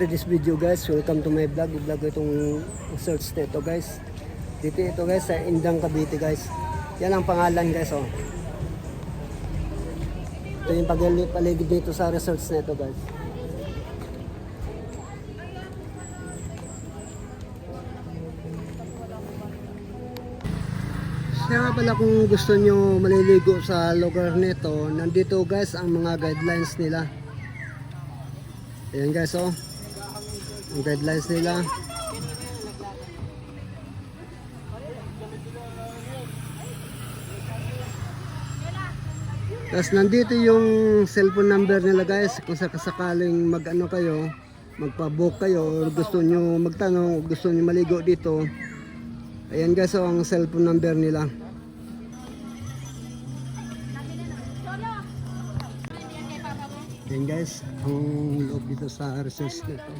to this video guys. Welcome to my vlog. Vlog itong search nito guys. Dito ito guys sa Indang Cavite guys. Yan ang pangalan guys oh. Ito yung paligid dito sa research nito guys. Kaya nga pala kung gusto nyo maliligo sa lugar nito, nandito guys ang mga guidelines nila. Ayan guys oh. Ang guidelines nila. Tapos nandito yung cellphone number nila guys. Kung sakaling mag-ano kayo, magpa-book kayo, or gusto nyo magtanong, gusto nyo maligo dito. Ayan guys oh, ang cellphone number nila. Ayan guys, ang loob dito sa research nito.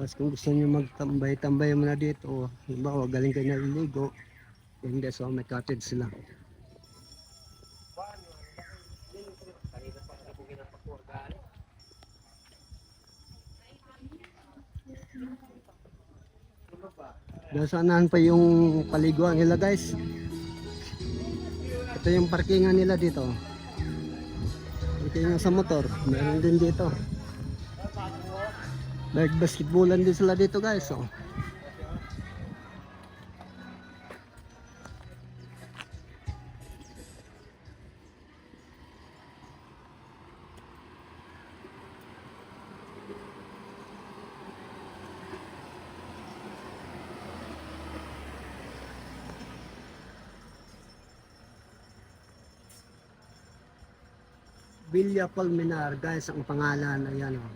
Tapos kung gusto nyo magtambay-tambay muna dito, halimbawa galing kayo naliligo, ayan guys, oh, may cottage sila. Dasanahan pa yung paliguan nila guys. Ito yung parkingan nila dito. Parkingan sa motor, meron din dito. Basketballan din sila dito guys oh. Villa Colmenar guys ang pangalan, ayan oh.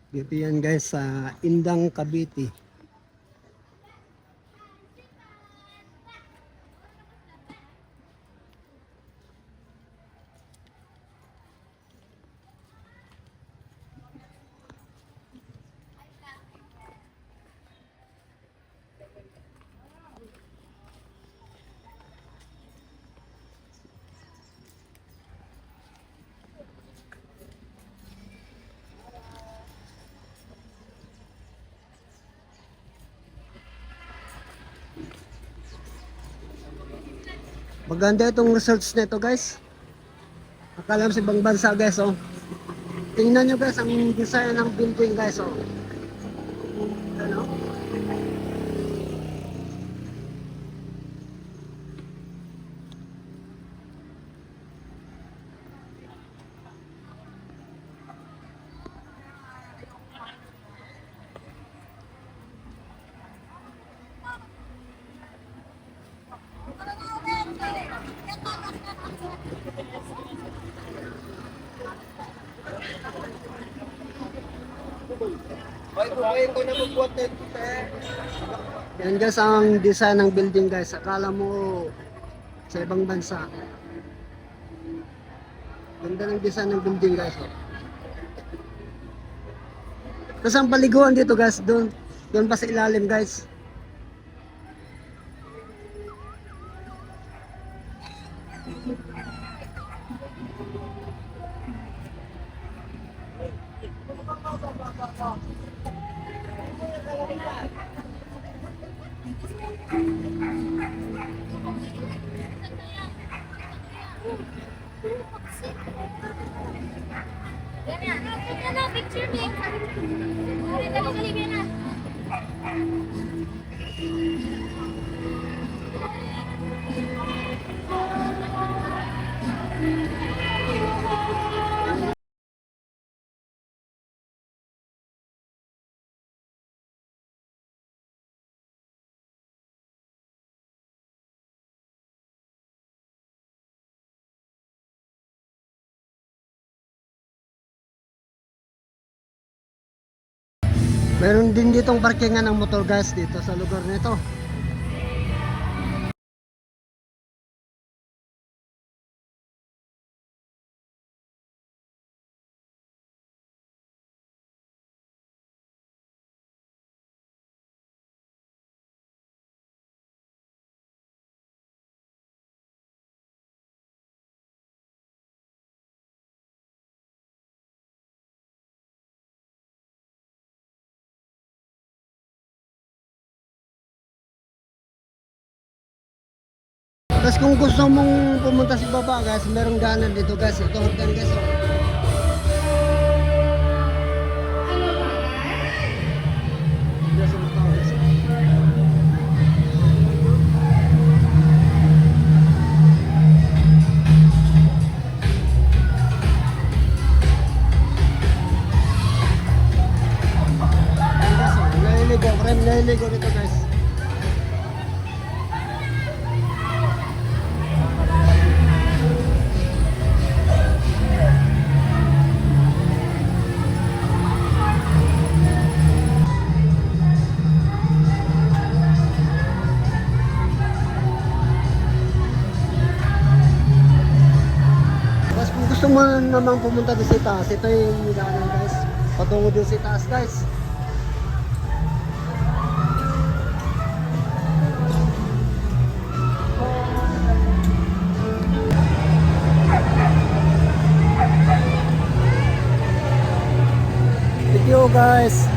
Dito yan guys sa Indang Cavite. Maganda itong research nito guys. Akala mo sa ibang bansa guys oh. Tingnan nyo guys ang design ng building guys oh. Ano? Yan guys ang design ng building guys. Akala mo sa ibang bansa. Ganda ng design ng building guys oh. Tapos ang paliguan dito guys, doon pa sa ilalim guys. Picture me. Dali na. Meron din ditong parkingan ng motor guys dito sa lugar nito. Tapos kung gusto mong pumunta sa baba guys, merong daanan dito guys. Ito hagdan guys. Oh. Guys, ang tao, guys. Naliligo dito guys. Tapos kung gusto mo naman pumunta doon sa taas, ito yung daanan guys. Patungo doon sa taas guys. Thank you guys.